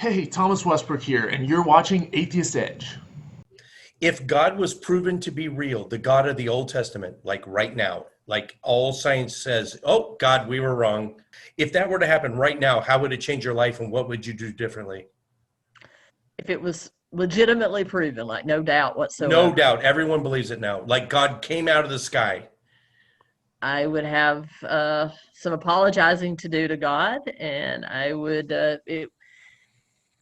Hey, Thomas Westbrook here, and you're watching Atheist Edge. If God was proven to be real, the God of the Old Testament, like right now, like all science says, oh, God, we were wrong. If that were to happen right now, how would it change your life and what would you do differently? If it was legitimately proven, like no doubt No whatsoever, doubt. Everyone believes it now. Like God came out of the sky. I would have some apologizing to do to God, and I would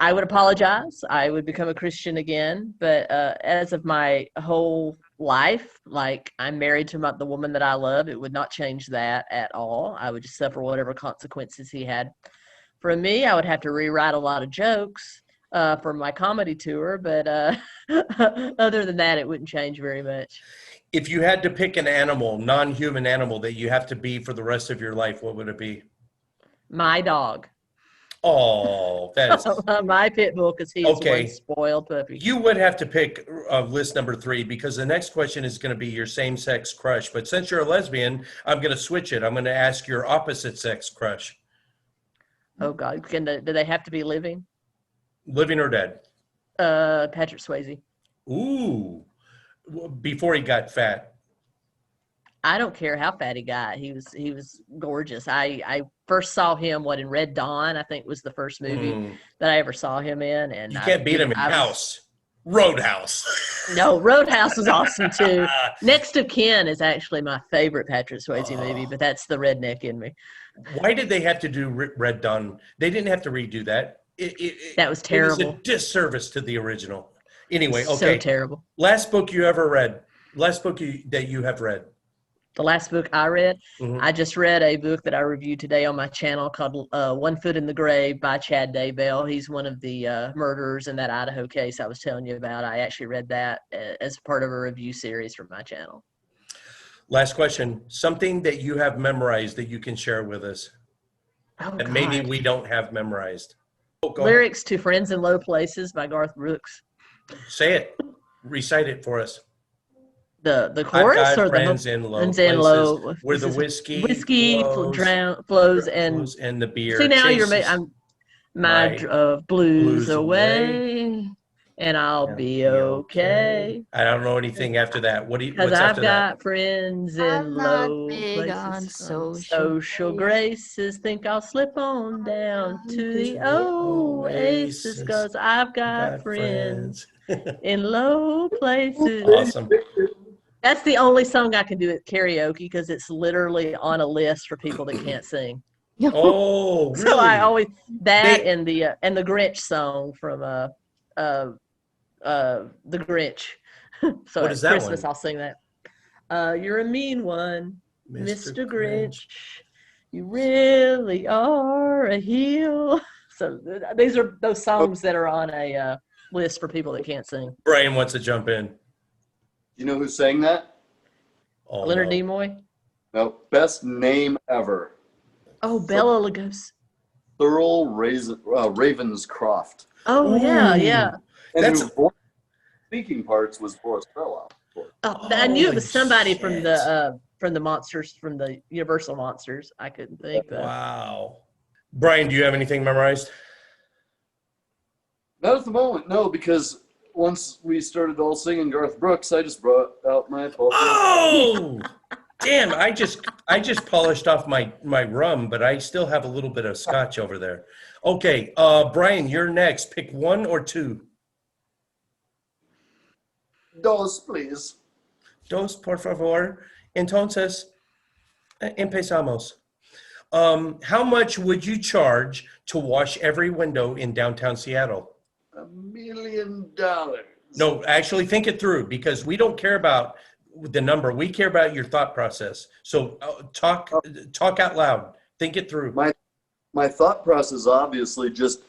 apologize. I would become a Christian again. But as of my whole life, like I'm married to the woman that I love, it would not change that at all. I would just suffer whatever consequences he had. For me, I would have to rewrite a lot of jokes for my comedy tour, but other than that, it wouldn't change very much. If you had to pick an animal, non-human animal that you have to be for the rest of your life, what would it be? My dog. Oh, that is My pit bull, because he is one okay. spoiled puppy. You would have to pick list number 3 because the next question is going to be your same-sex crush. But since you're a lesbian, I'm going to switch it. I'm going to ask your opposite-sex crush, Oh God, do they have to be living? living or dead. Patrick Swayze. Ooh, before he got fat. I don't care how fat he got. He was gorgeous. I first saw him in Red Dawn. I think was the first movie that I ever saw him in, and You can't beat him in House. Roadhouse. No, Roadhouse was awesome too. Next of Kin is actually my favorite Patrick Swayze movie, but that's the redneck in me. Why did they have to do Red Dawn? They didn't have to redo that. That was It was a terrible. disservice to the original. Anyway, So okay. terrible. Last book you ever read. Last book that you have read. The last book I read, Mhm. I just read a book that I reviewed today on my channel called One Foot in the Grave by Chad Daybell. He's one of the murderers in that Idaho case I was telling you about. I actually read that as part of a review series from my channel. Last question. Something that you have memorized that you can share with us Oh, that maybe God. we don't have memorized. Oh, go ahead. Lyrics to Friends in Low Places by Garth Brooks. Say it. Recite it for us. The I've chorus got or the friends in low Friends in places Low where the places? whiskey Whiskey flows and and the beer see now chases I'm my my blues blues away. away, and I'll And be be okay. okay. I don't know anything after that. Because What's I've after that? got friends I'm in not low big on places. social Social grace. graces. Think I'll slip on down to the To the oasis. oasis. 'Cause I've got Got friends friends. in low places. Awesome. That's the only song I can do at karaoke because it's literally on a list for people that can't sing. Oh, So I really? always that They and the Grinch song from uh the Grinch. So what is at that Christmas one? I'll sing that. You're a mean one, Mr. Mr. Grinch. Grinch. You really are a heel. So these are those songs that are on a list for people that can't sing. Brian wants to jump in. You know who sang that? Oh Leonard no. Nimoy. No, best name ever. Oh, Bella Lugosi. Thurl Ravenscroft. Oh yeah, yeah. Ooh, And that's who voiced speaking parts was Boris Karloff. Oh, I knew it holy was somebody shit. from the monsters from the Universal monsters. I couldn't think though. Wow. Brian, do you have anything memorized? Not at the moment, no, because once we started all singing Garth Brooks, I just brought out my Paul. Oh, damn! I just polished off my rum, but I still have a little bit of scotch over there. Okay, Brian, you're next. Pick 1 or 2. Dos, please. Dos, por favor. Entonces, empezamos. How much would you charge to wash every window in downtown Seattle? $1 million. No, actually think it through because we don't care about the number. We care about your thought process. So talk out loud. Think it through. My thought process, obviously, just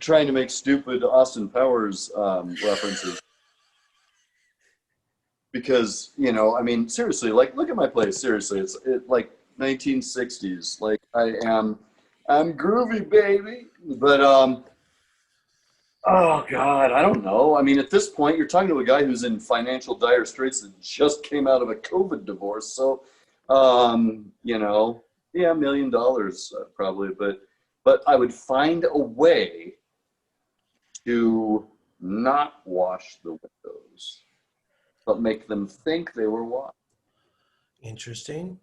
trying to make stupid Austin Powers references. Because I mean, seriously, like, look at my place. Seriously, it's like 1960s. Like, I'm groovy, baby. But oh God, I don't know. I mean, at this point, you're talking to a guy who's in financial dire straits that just came out of a COVID divorce. So, yeah, $1 million probably. But I would find a way to not wash the windows, but make them think they were washed. Interesting.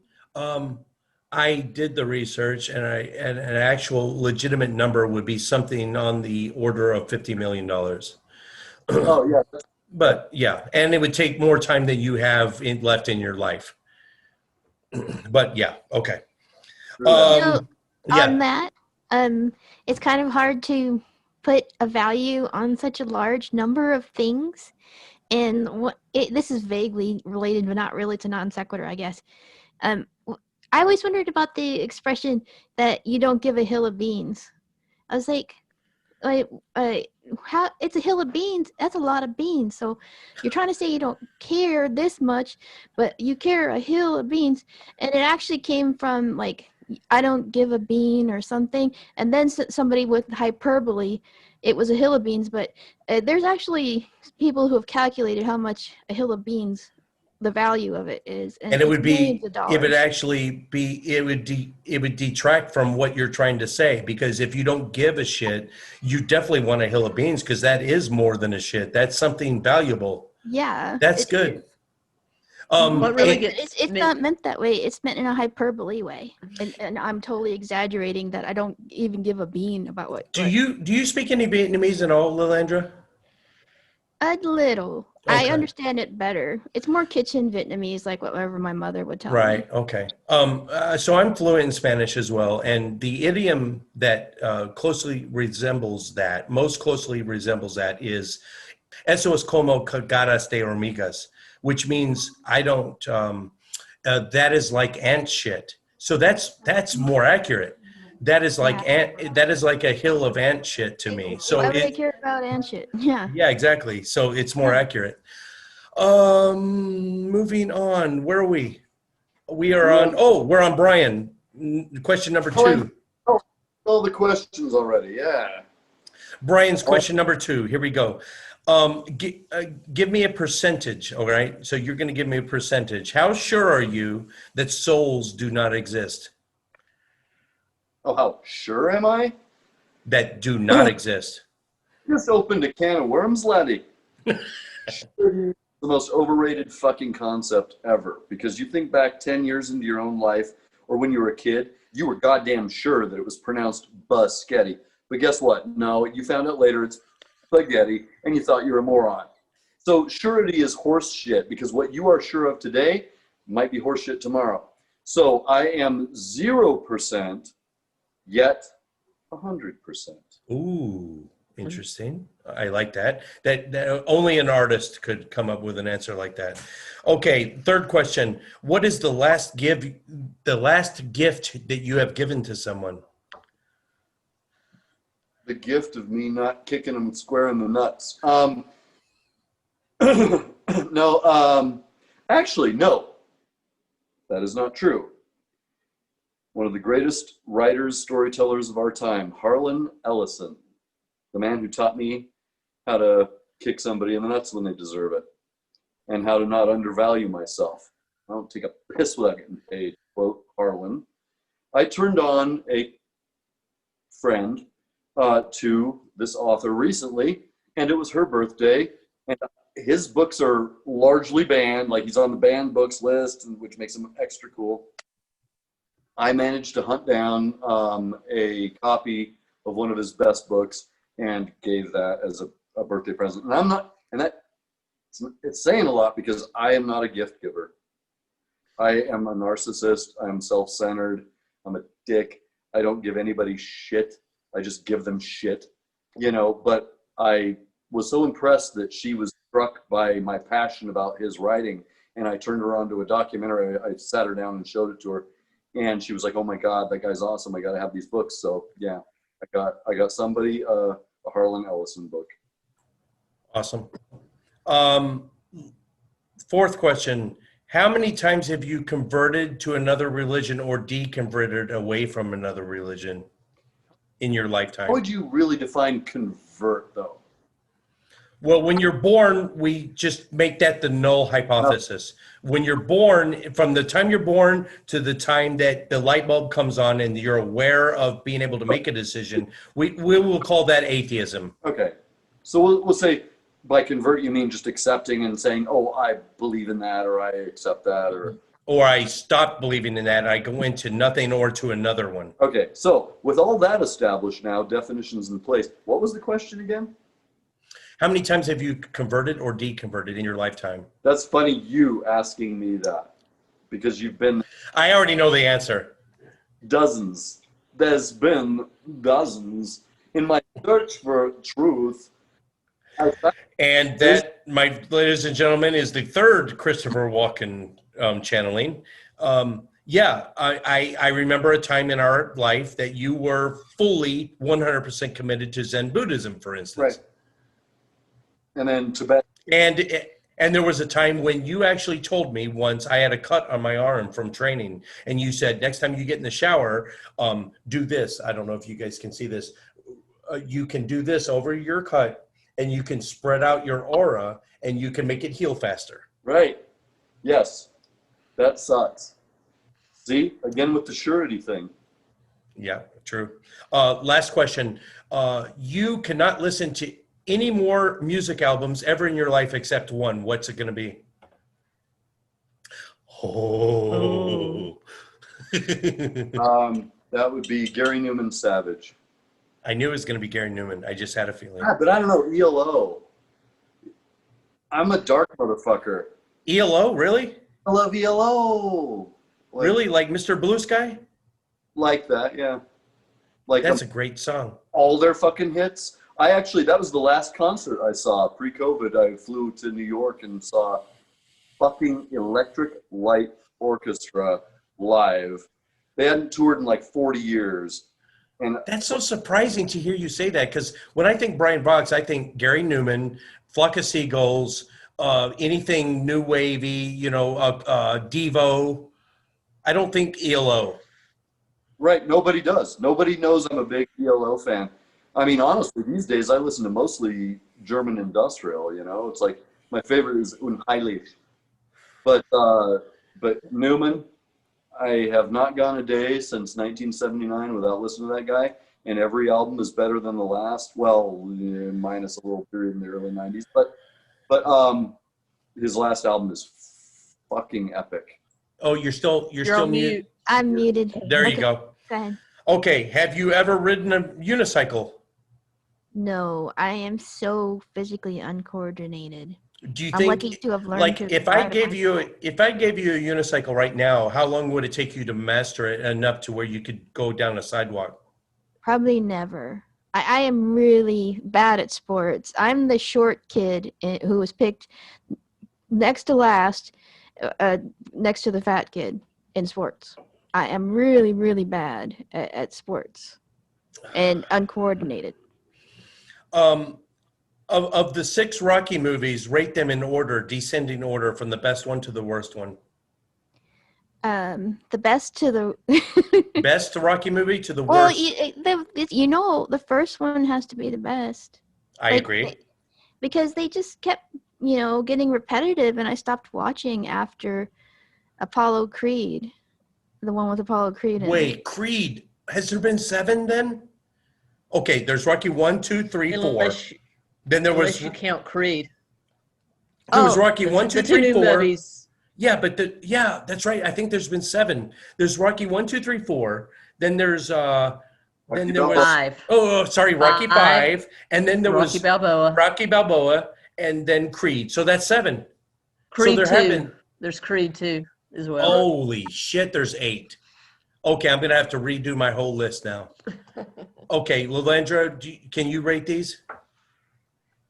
I did the research, and an actual legitimate number would be something on the order of $50 million. Oh, yeah. But yeah, and it would take more time than you have left in your life. But yeah, okay. True. On that, it's kind of hard to put a value on such a large number of things. And this is vaguely related, but not really, to non sequitur, I guess. I always wondered about the expression that you don't give a hill of beans. I was like, how it's a hill of beans? That's a lot of beans. So you're trying to say you don't care this much, but you care a hill of beans. And it actually came from like, I don't give a bean or something. And then somebody with hyperbole, it was a hill of beans. But there's actually people who have calculated how much a hill of beans, the value of it is, and it would be, it would detract from what you're trying to say, because if you don't give a shit, you definitely want a hill of beans, because that is more than a shit. That's something valuable. Yeah, that's good. What really gets it's not meant that way. It's meant in a hyperbole way, and I'm totally exaggerating that I don't even give a bean about what. Do you speak any Vietnamese at all, Lilandra? A little. Okay. I understand it better. It's more kitchen Vietnamese, like whatever my mother would tell me. Right. Okay. So I'm fluent in Spanish as well, and the idiom that most closely resembles that is "Eso es como cagadas de hormigas," which means I don't. That is like ant shit. So that's more accurate. That is like that is like a hill of ant shit to me. So why would I care about ant shit? Yeah. Yeah, exactly. So it's more accurate. Moving on. Where are we? We are on. Oh, we're on Brian. Question number 2. All the questions already. Yeah. Brian's question number 2. Here we go. Give me a percentage. All right. So you're going to give me a percentage. How sure are you that souls do not exist? Oh, how sure am I? That do not exist. Just opened a can of worms, laddie. The most overrated fucking concept ever. Because you think back 10 years into your own life, or when you were a kid, you were goddamn sure that it was pronounced Busketty. But guess what? No, you found out later it's spaghetti, and you thought you were a moron. So surety is horse shit, because what you are sure of today might be horse shit tomorrow. So I am 0%. Yet 100%. Ooh, interesting. I like that. That only an artist could come up with an answer like that. Okay, third question. What is the last gift that you have given to someone? The gift of me not kicking them square in the nuts. No, actually, no. That is not true. One of the greatest writers, storytellers of our time, Harlan Ellison, the man who taught me how to kick somebody in the nuts when they deserve it, and how to not undervalue myself. I don't take a piss without getting paid, quote Harlan. I turned on a friend to this author recently, and it was her birthday, and his books are largely banned, like he's on the banned books list, which makes him extra cool. I managed to hunt down a copy of one of his best books and gave that as a birthday present. And it's saying a lot, because I am not a gift giver. I am a narcissist. I'm self-centered. I'm a dick. I don't give anybody shit. I just give them shit, but I was so impressed that she was struck by my passion about his writing. And I turned her on to a documentary. I sat her down and showed it to her. And she was like, "Oh my God, that guy's awesome! I got to have these books." So yeah, I got somebody a Harlan Ellison book. Awesome. Fourth question: how many times have you converted to another religion or deconverted away from another religion in your lifetime? How would you really define convert, though? Well, when you're born, we just make that the null hypothesis. When you're born, from the time you're born to the time that the light bulb comes on and you're aware of being able to make a decision, we will call that atheism. Okay. So we'll say by convert you mean just accepting and saying, oh, I believe in that, or I accept that, or I stop believing in that, and I go into nothing or to another one. Okay, so with all that established now, definitions in place, what was the question again? How many times have you converted or deconverted in your lifetime? That's funny you asking me that, because you've been I already know the answer. dozens. There's been dozens. In my search for truth, And that, my ladies and gentlemen, is the third Christopher Walken channeling. Yeah, I remember a time in our life that you were fully 100% committed to Zen Buddhism, for instance. right. And then Tibet. And there was a time when you actually told me once, I had a cut on my arm from training, and you said, next time you get in the shower, do this. I don't know if you guys can see this. You can do this over your cut, and you can spread out your aura, and you can make it heal faster. Right. Yes. That sucks. See, again with the surety thing. Yeah, true. Last question. You cannot listen to any more music albums ever in your life except one. What's it going to be? Oh. That would be Gary Newman Savage. I knew it was going to be Gary Newman. I just had a feeling. But I don't know, ELO. I'm a dark motherfucker. ELO, really? I love ELO. Like, Really? Like Mr. Blue Sky? like that, yeah. Like That's a great song. all their fucking hits. That was the last concert I saw pre-COVID. I flew to New York and saw fucking Electric Light Orchestra live. They hadn't toured in like 40 years. And That's so surprising to hear you say that, because when I think Brian Vox, I think Gary Newman, Flock of Seagulls, anything new wavy, Devo. I don't think ELO. right, nobody does. Nobody knows I'm a big ELO fan. I mean, honestly, these days I listen to mostly German industrial, It's like my favorite is Unholy. But Newman, I have not gone a day since 1979 without listening to that guy, and every album is better than the last. Well, minus a little period in the early 90s, but his last album is fucking epic. Oh, you're still mute. I'm muted. There you Okay, go. Go ahead. Okay, have you ever ridden a unicycle? No, I am so physically uncoordinated. Do you I'm think, lucky to have learned like, to if I ride a gave you bicycle. a unicycle right now, how long would it take you to master it enough to where you could go down a sidewalk? Probably never. I am really bad at sports. I'm the short kid who was picked next to last, next to the fat kid in sports. I am really, really bad at sports and uncoordinated. Of the 6 Rocky movies, rate them in order, descending order from the best one to the worst one. The best to the Best Rocky movie to the well, worst. the first one has to be the best. I agree. Because they just kept, getting repetitive, and I stopped watching after Apollo Creed, the one with Apollo Creed. Wait, Creed. Has there been 7 then? Okay, there's Rocky 1, 2, 3, 4. Then there was Unless you count Creed. there was Rocky 1, 2, The 2 3, new 4. movies. Yeah, but that's right. I think there's been 7. There's Rocky 1, 2, 3, 4. Then there's then there was 5. Rocky 5, and then there was Rocky Balboa, and then Creed. So that's 7. Creed so there 2. have been, There's Creed 2 as well. holy shit, there's 8. Okay, I'm gonna have to redo my whole list now. Okay, Lilandra, can you rate these?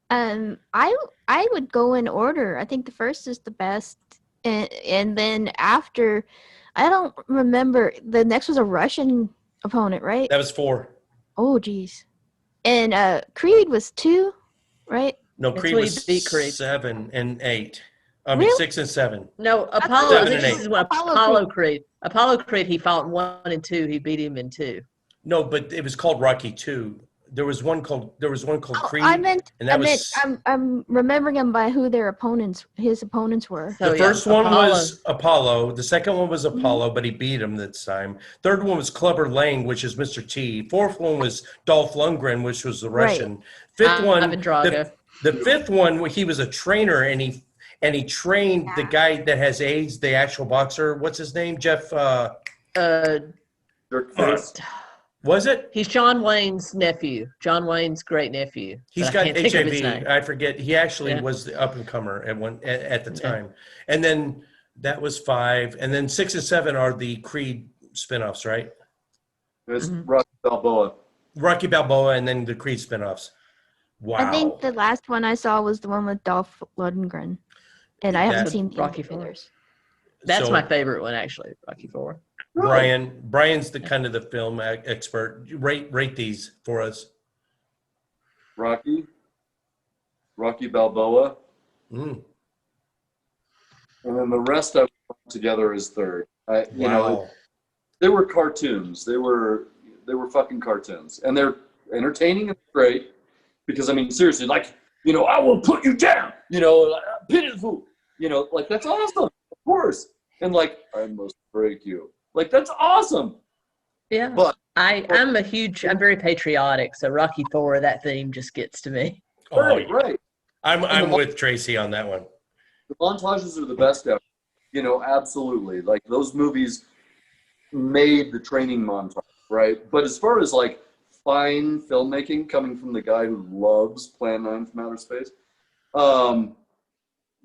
I would go in order. I think the first is the best, and then after, I don't remember. The next was a Russian opponent, right? That was 4. Oh, geez. And Creed was 2, right? No, That's Creed when he was beat Creed. 7 and 8. I mean, Really? 6 and 7. No, Apollo. 7 I think and this 8. is what Apollo Creed. Apollo Creed. He fought in 1 and 2. He beat him in 2. No, but it was called Rocky 2. There was one called Oh, Creed. I meant, and that I meant, was I'm remembering them by who his opponents were. So, the yeah, first one Apollo. was Apollo. The second one was Mm-hmm. Apollo, but he beat him this time. Third one was Clubber Lang, which is Mr. T. Fourth one was Dolph Lundgren, which was the Right. Russian. Fifth one, Ivan Drago. the fifth one, he was a trainer, and he trained the guy that has AIDS, the actual boxer. What's his name? Jeff. Jerk face. Was it? He's John Wayne's nephew. John Wayne's great nephew. He's but I got can't think of his HIV. name. I forget. He actually Yeah. was the up and comer at the Okay. time. And then that was 5. And then 6 and 7 are the Creed spinoffs, right? It's Mhm. Rocky Balboa. Rocky Balboa and then the Creed spinoffs. Wow. I think the last one I saw was the one with Dolph Lundgren, and I haven't That- seen the Rocky other Four. others. That's So, my favorite one, actually, Rocky Four. Brian's the kind of the film expert. Rate these for us. Rocky Balboa, Mm. and then the rest I put together is third. You know, Wow. they were cartoons. They were fucking cartoons, and they're entertaining and great. Because I mean, seriously, like, you know, I will put you down. You know, pity the fool. You know, like, that's awesome, of course. And like, I must break you. Like, that's awesome. Yeah. But I'm very patriotic, so Rocky Four, that theme just gets to me. Oh, right, yeah. right. I'm with Tracy on that one. The montages are the best ever. You know, absolutely. Like, those movies made the training montage, right? But as far as like fine filmmaking coming from the guy who loves Plan 9 from Outer Space,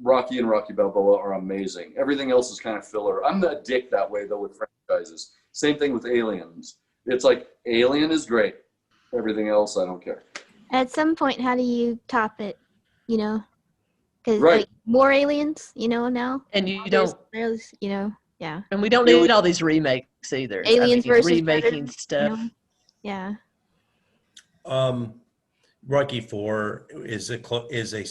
Rocky and Rocky Balboa are amazing. Everything else is kind of filler. I'm a dick that way, though, with franchises. Same thing with Aliens. It's like, Alien is great. Everything else, I don't care. At some point, how do you top it? You know, because Right. like more aliens, you know, now. And you don't, There's, you know, yeah. and we don't need all these remakes either. Aliens versus remaking Predator, stuff. You know? Yeah. Rocky 4 is a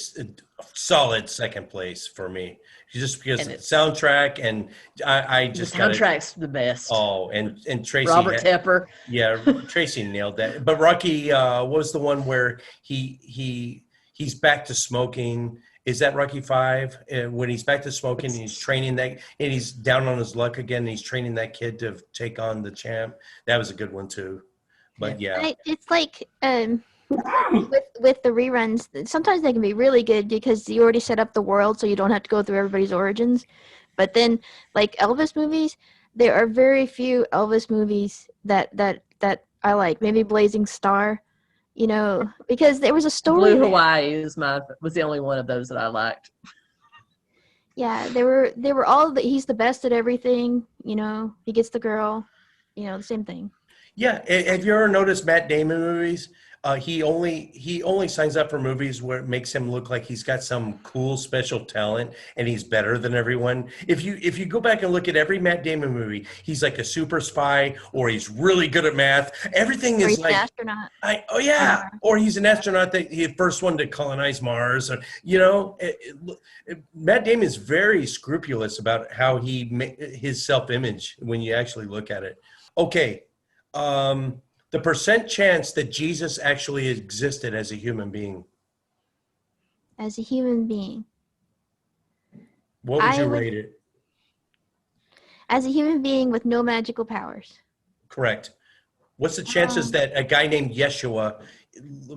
solid second place for me, just because And of the soundtrack, and I The just got soundtrack's the best. Oh, and Tracy, Robert Tepper. yeah, Tracy nailed that. But Rocky was the one where he's back to smoking. Is that Rocky 5? When he's back to smoking and he's training that, and he's down on his luck again, and he's training that kid to take on the champ. That was a good one too. But yeah. It's like with the reruns, sometimes they can be really good because you already set up the world, so you don't have to go through everybody's origins. But then, like Elvis movies, there are very few Elvis movies that I like. Maybe Blazing Star, you know, because there was a story. Blue there. Hawaii was the only one of those that I liked. Yeah, they were all he's the best at everything. You know, he gets the girl. You know, the same thing. Yeah, have you ever noticed Matt Damon movies? He only signs up for movies where it makes him look like he's got some cool special talent and he's better than everyone. If you go back and look at every Matt Damon movie, he's like a super spy, or he's really good at math. Everything Or is he's like an astronaut. or he's an astronaut that he first one to colonize Mars. Or, you know, Matt Damon is very scrupulous about how his self-image when you actually look at it. Okay. The percent chance that Jesus actually existed as a human being. As a human being. What would you rate it? As a human being with no magical powers. Correct. What's the chances that a guy named Yeshua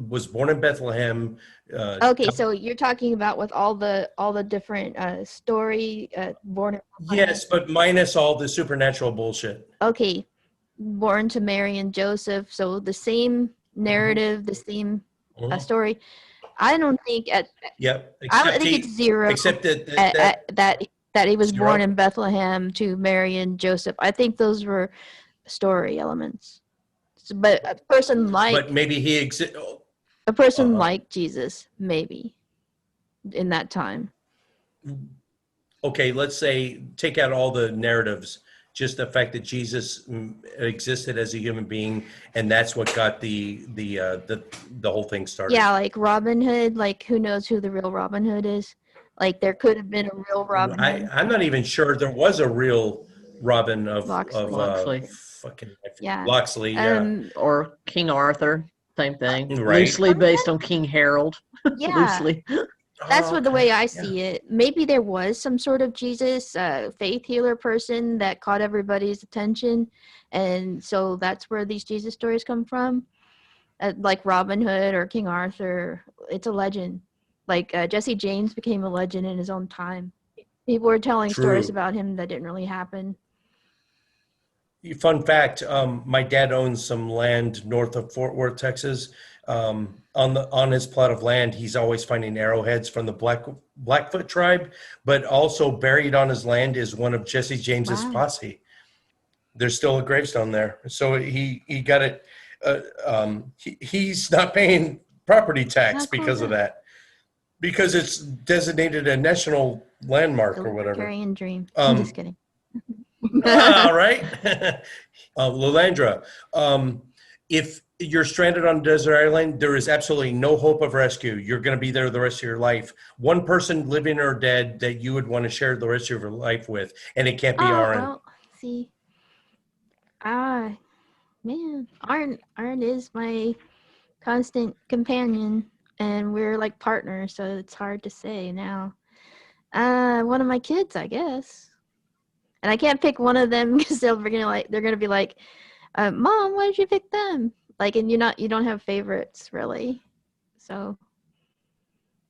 was born in Bethlehem? Okay, so you're talking about with all the different story born. Yes, but minus all the supernatural bullshit. Okay, born to Mary and Joseph, so the same narrative, the same story. I don't think Yep. I don't think it's zero. Except that he was zero? born in Bethlehem to Mary and Joseph. I think those were story elements. But a person like But maybe he exists. a person like Jesus, maybe in that time. Okay, let's say take out all the narratives, just the fact that Jesus existed as a human being, and that's what got the whole thing started. Yeah, like Robin Hood. Like, who knows who the real Robin Hood is? Like, there could have been a real Robin Hood. I'm not even sure there was a real Robin of Loxley. fucking Yeah. Loxley, yeah. Or King Arthur. Same thing. Right. Loosely based on King Harold. Yeah, Loosely. that's what the way I Yeah. see it. Maybe there was some sort of Jesus faith healer person that caught everybody's attention, and so that's where these Jesus stories come from. Like Robin Hood or King Arthur, it's a legend. Like Jesse James became a legend in his own time. People were telling stories True. about him that didn't really happen. Fun fact: my dad owns some land north of Fort Worth, Texas. On his plot of land, he's always finding arrowheads from the Blackfoot tribe, but also buried on his land is one of Jesse James's Wow. posse. There's still a gravestone there, so he got it. He's not paying property tax How cool because is of that? that, because it's designated a national landmark The or whatever. Libertarian dream. I'm just kidding. All right. Lalandra, if you're stranded on a desert island, there is absolutely no hope of rescue. You're going to be there the rest of your life. One person, living or dead, that you would want to share the rest of your life with, and it can't be Oh, Aaron. well, see. Man, Arn is my constant companion, and we're like partners, so it's hard to say now. One of my kids, I guess. And I can't pick one of them because they're gonna be like, Mom, why did you pick them? Like, and you don't have favorites really. So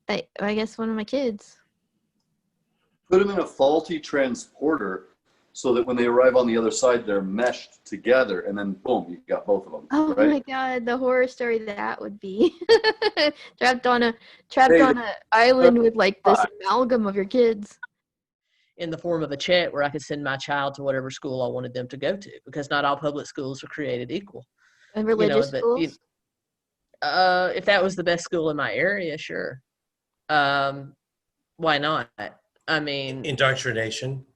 I guess one of my kids. Put them in a faulty transporter so that when they arrive on the other side, they're meshed together, and then boom, you got both of them. Oh right? my God, the horror story that would be. trapped on a island with like this amalgam of your kids. In the form of a check where I could send my child to whatever school I wanted them to go to, because not all public schools are created equal. And religious but, schools? If that was the best school in my area, sure. Why not? I mean, Indoctrination.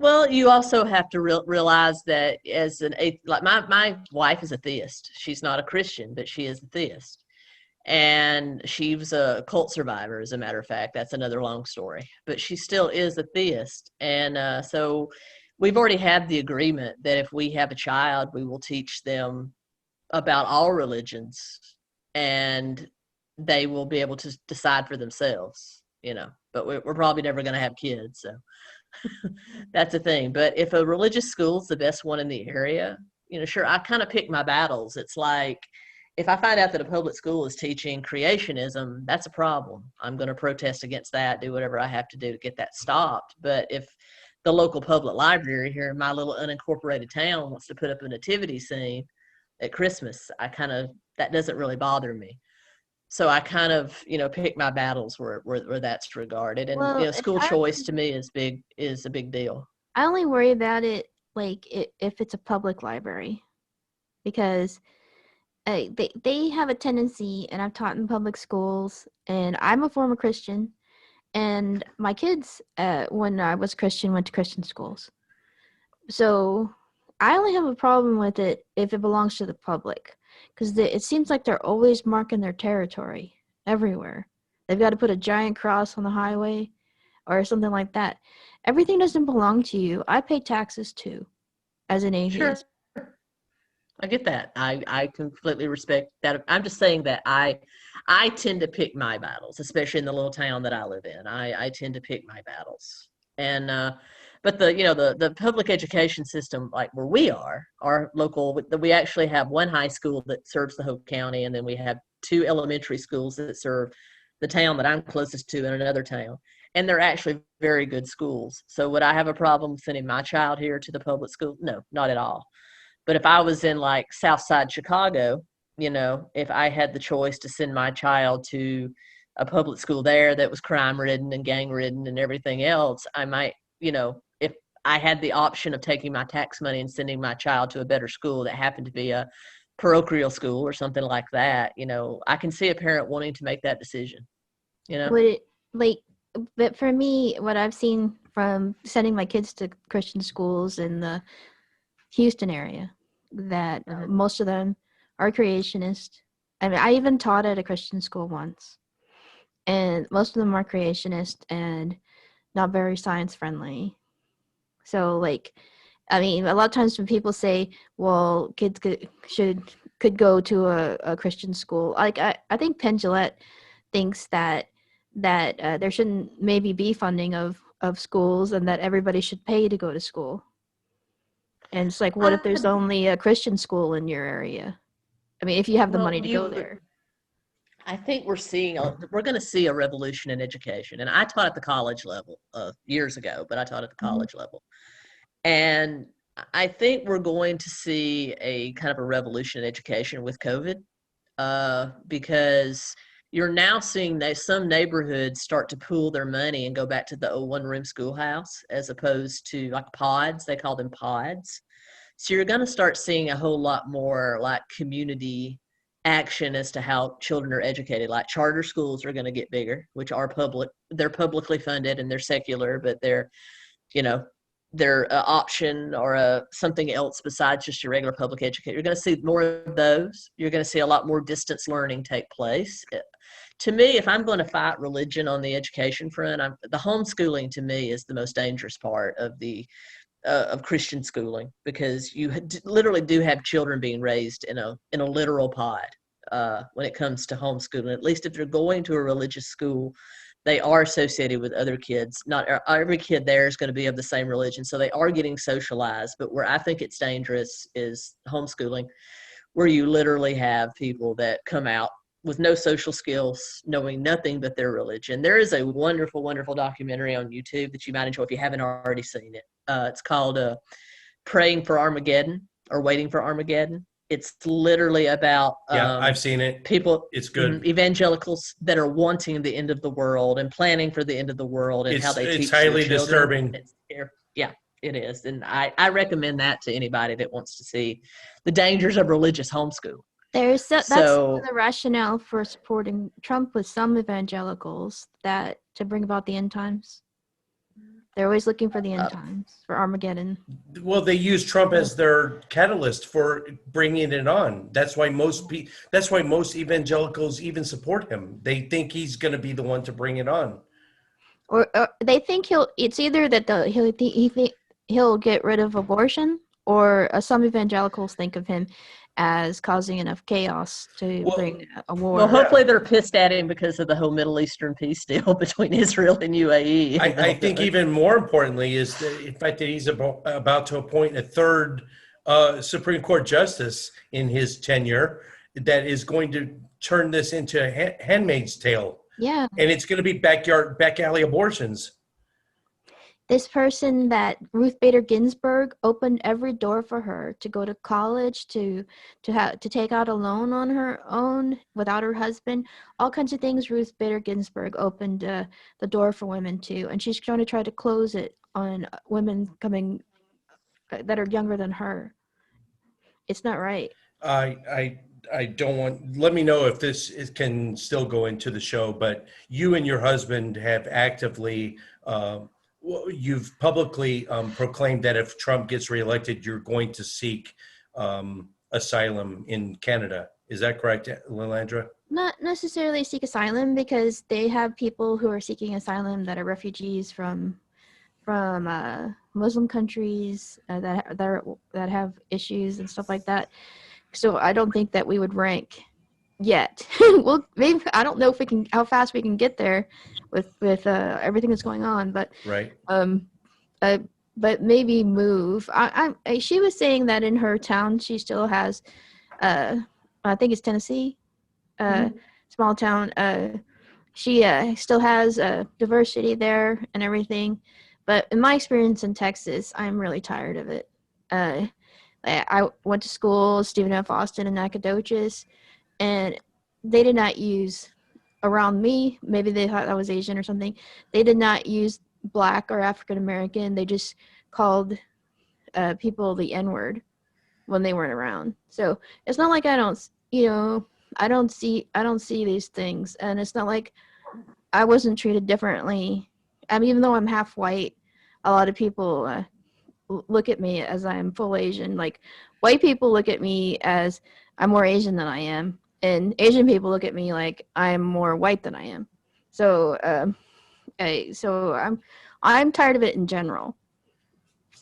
well, you also have to realize that as like my wife is a theist. She's not a Christian, but she is a theist. And she was a cult survivor, as a matter of fact. That's another long story. But she still is a theist. And so we've already had the agreement that if we have a child, we will teach them about all religions, and they will be able to decide for themselves, But we're probably never going to have kids, so that's the thing. But if a religious school is the best one in the area, sure, I kind of pick my battles. It's like, if I find out that a public school is teaching creationism, that's a problem. I'm going to protest against that, do whatever I have to do to get that stopped. But if the local public library here in my little unincorporated town wants to put up a nativity scene at Christmas, that doesn't really bother me. So I kind of, pick my battles where that's regarded. And, Well, school choice to me is a big deal. I only worry about it if it's a public library, because they have a tendency, and I've taught in public schools, and I'm a former Christian, and my kids, when I was Christian, went to Christian schools. So I only have a problem with it if it belongs to the public, because it seems like they're always marking their territory everywhere. They've got to put a giant cross on the highway or something like that. Everything doesn't belong to you. I pay taxes too, as an atheist. Sure. I get that. I completely respect that. I'm just saying that I tend to pick my battles, especially in the little town that I live in. I tend to pick my battles. And but the public education system, like where we are, our local, we actually have one high school that serves the whole county, and then we have 2 elementary schools that serve the town that I'm closest to in another town. And they're actually very good schools. So would I have a problem sending my child here to the public school? No, not at all. But if I was in like Southside Chicago, if I had the choice to send my child to a public school there that was crime ridden and gang ridden and everything else, I might, if I had the option of taking my tax money and sending my child to a better school that happened to be a parochial school or something like that, I can see a parent wanting to make that decision. Would it, but for me, what I've seen from sending my kids to Christian schools in the Houston area, that most of them are creationist. I mean, I even taught at a Christian school once, and most of them are creationist and not very science friendly. So a lot of times when people say, well, kids should could go to a Christian school. Like I think Penn Jillette thinks that there shouldn't maybe be funding of schools, and that everybody should pay to go to school. And it's like, what if there's only a Christian school in your area? I mean, if you have the money to go there. I think we're going to see a revolution in education. And I taught at the college level years ago, but I taught at the college level. And I think we're going to see a kind of a revolution in education with COVID, because you're now seeing that some neighborhoods start to pool their money and go back to the one-room schoolhouse as opposed to like pods. They call them pods. So you're going to start seeing a whole lot more like community action as to how children are educated. Like charter schools are going to get bigger, which are public. They're publicly funded and they're secular, but they're, you know, they're an option or something else besides just your regular public education. You're going to see more of those. You're going to see a lot more distance learning take place. To me, if I'm going to fight religion on the education front, the homeschooling to me is the most dangerous part of of Christian schooling, because you literally do have children being raised in a literal pod when it comes to homeschooling. At least if they're going to a religious school, they are associated with other kids. Not every kid there is going to be of the same religion, so they are getting socialized. But where I think it's dangerous is homeschooling, where you literally have people that come out with no social skills, knowing nothing but their religion. There is a wonderful, wonderful documentary on YouTube that you might enjoy if you haven't already seen it. It's called Praying for Armageddon or Waiting for Armageddon. It's literally about I've seen it. People, it's good. Evangelicals that are wanting the end of the world and planning for the end of the world, and how they teach it's highly their children. disturbing. Yeah, it is. And I recommend that to anybody that wants to see the dangers of religious homeschool. That's the rationale for supporting Trump with some evangelicals, that to bring about the end times. They're always looking for the end times, for Armageddon. Well, they use Trump as their catalyst for bringing it on. That's why most evangelicals even support him. They think he's going to be the one to bring it on. Or they think it's either that he'll get rid of abortion, or some evangelicals think of him as causing enough chaos to bring a war. Well, hopefully they're pissed at him because of the whole Middle Eastern peace deal between Israel and UAE. I think even more importantly is the fact that he's about to appoint a third Supreme Court justice in his tenure that is going to turn this into a Handmaid's Tale. Yeah. And it's going to be back alley abortions. This person, that Ruth Bader Ginsburg, opened every door for her to go to college, to take out a loan on her own without her husband, all kinds of things. Ruth Bader Ginsburg opened the door for women to, and she's going to try to close it on women coming that are younger than her. It's not right. I don't want. Let me know if this can still go into the show. But you and your husband have actively. You've publicly proclaimed that if Trump gets reelected, you're going to seek asylum in Canada. Is that correct, Lilandra? Not necessarily seek asylum, because they have people who are seeking asylum that are refugees from Muslim countries that have issues and stuff like that. So I don't think that we would rank yet. Well, maybe, I don't know how fast we can get there with everything that's going on, but right. But maybe move. She was saying that in her town she still has, I think it's Tennessee, small town. She still has diversity there and everything, but in my experience in Texas, I'm really tired of it. I went to school, Stephen F. Austin and Nacogdoches, and they did not use, around me, maybe they thought I was Asian or something, they did not use Black or African American. They just called people the N-word when they weren't around. So it's not like I don't see these things, and it's not like I wasn't treated differently. I mean, even though I'm half white, a lot of people look at me as I'm full Asian. Like, white people look at me as I'm more Asian than I am, and Asian people look at me like I'm more white than I am. So I'm tired of it in general.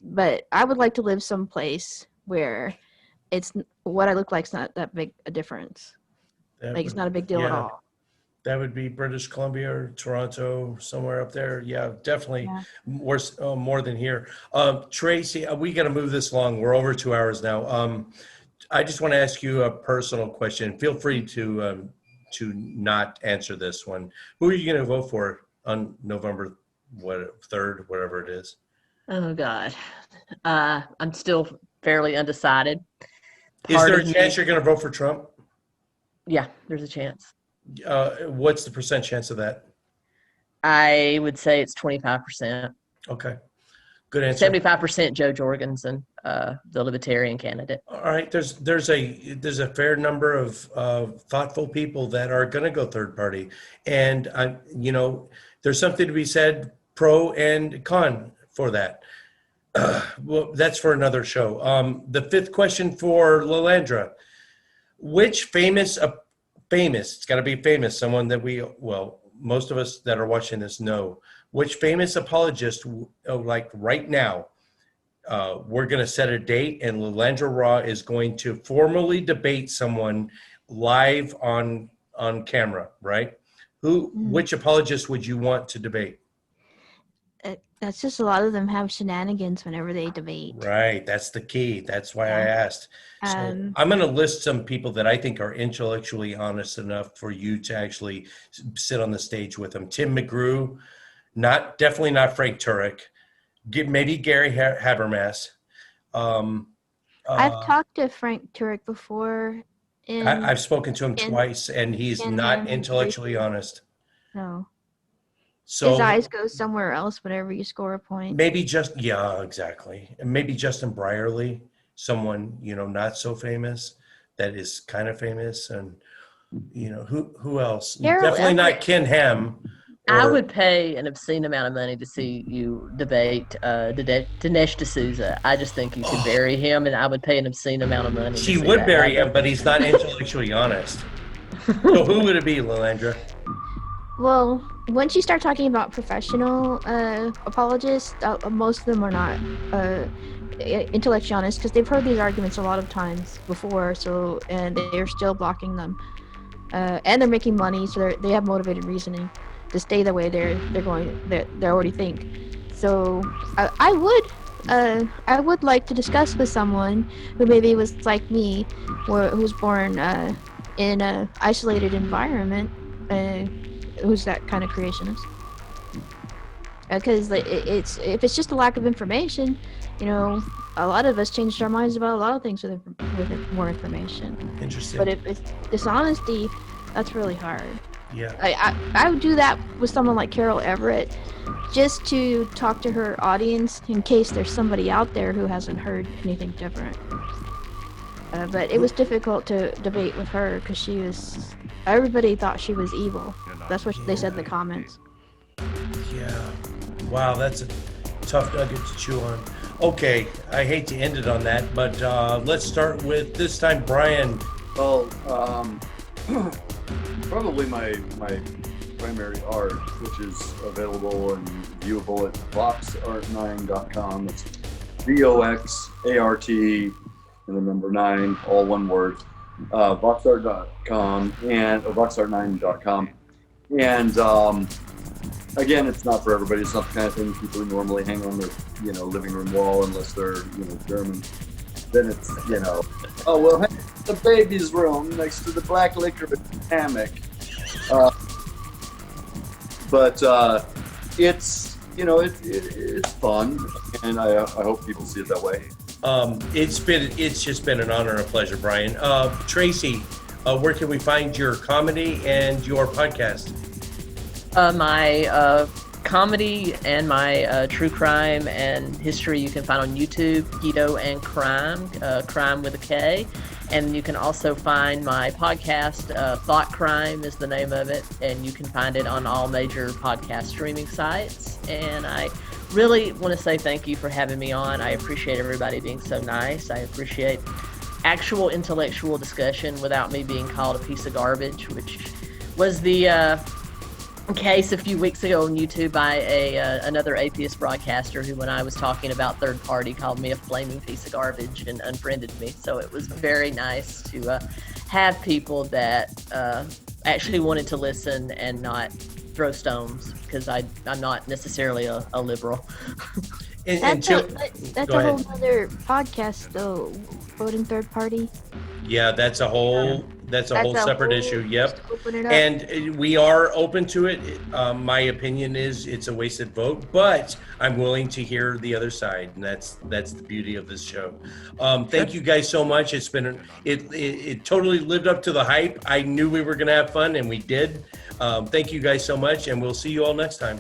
But I would like to live someplace where what I look like is not that big a difference. Like it's not a big deal at all. That would be British Columbia or Toronto, somewhere up there. Yeah, definitely more than here. Tracy, we got to move this along. We're over 2 hours now. I just want to ask you a personal question. Feel free to not answer this one. Who are you going to vote for on November 3rd, whatever it is? Oh God, I'm still fairly undecided. Is there a chance you're going to vote for Trump? Yeah, there's a chance. What's the percent chance of that? I would say it's 25%. Okay, good answer. 75% Joe Jorgensen, the Libertarian candidate. All right, there's a fair number of thoughtful people that are going to go third party, and there's something to be said pro and con for that. Well, that's for another show. The fifth question for Lilandra: which famous, it's got to be famous, someone that most of us that are watching this know, which famous apologist, like right now, we're going to set a date and Lilandra Raw is going to formally debate someone live on camera, right? Which apologist would you want to debate? That's just a lot of them have shenanigans whenever they debate. Right. That's the key. That's why I asked. So I'm going to list some people that I think are intellectually honest enough for you to actually sit on the stage with them. Tim McGrew, definitely not Frank Turek. Maybe Gary Habermas. I've talked to Frank Turek before. I've spoken to him twice, and he's not intellectually honest. No. So his eyes go somewhere else whenever you score a point. Maybe exactly. And maybe Justin Brierley, someone, not so famous, that is kind of famous. And, who else? Definitely not Ken Ham. I would pay an obscene amount of money to see you debate Dinesh D'Souza. I just think you should bury him, and I would pay an obscene amount of money. She would bury him, but he's not intellectually honest. So who would it be, Lilandra? Well, once you start talking about professional apologists, most of them are not intellectually honest because they've heard these arguments a lot of times before. And they're still blocking them, and they're making money, so they have motivated reasoning to stay the way they already think. So I would like to discuss with someone who maybe was like me, who was born in an isolated environment. Who's that kind of creationist? Because if it's just a lack of information, a lot of us changed our minds about a lot of things with more information. Interesting. But if it's dishonesty, that's really hard. Yeah. I would do that with someone like Carol Everett, just to talk to her audience in case there's somebody out there who hasn't heard anything different. But it was difficult to debate with her because everybody thought she was evil. That's what they said in the comments. Yeah. Wow, that's a tough nugget to chew on. Okay, I hate to end it on that, but let's start with this time, Brian. Well, probably my primary art, which is available and viewable at voxart9.com. It's VOXART and the number 9, all one word. Voxart.com and voxart9.com. And again, it's not for everybody. It's not the kind of thing people normally hang on their living room wall unless they're German. Then it's oh well, hey, the baby's room next to the black liquor hammock. But it's it's fun, and I hope people see it that way. It's just been an honor and a pleasure, Brian. Tracy, where can we find your comedy and your podcast? My comedy and my true crime and history you can find on YouTube, Keto and Crime, Crime with a K. And you can also find my podcast, Thought Crime is the name of it, and you can find it on all major podcast streaming sites. And I really want to say thank you for having me on. I appreciate everybody being so nice. I appreciate actual intellectual discussion without me being called a piece of garbage, which was the case a few weeks ago on YouTube by another atheist broadcaster who, when I was talking about third party, called me a flaming piece of garbage and unfriended me. So it was very nice to have people that actually wanted to listen and not throw stones, because I'm not necessarily a liberal. That's Go a ahead. whole other podcast, though. Voting third party. Yeah, that's a whole separate issue. Yep. Just open it up. And we are open to it. My opinion is it's a wasted vote, but I'm willing to hear the other side, and that's the beauty of this show. Thank you guys so much. It's been it totally lived up to the hype. I knew we were going to have fun, and we did. Thank you guys so much, and we'll see you all next time.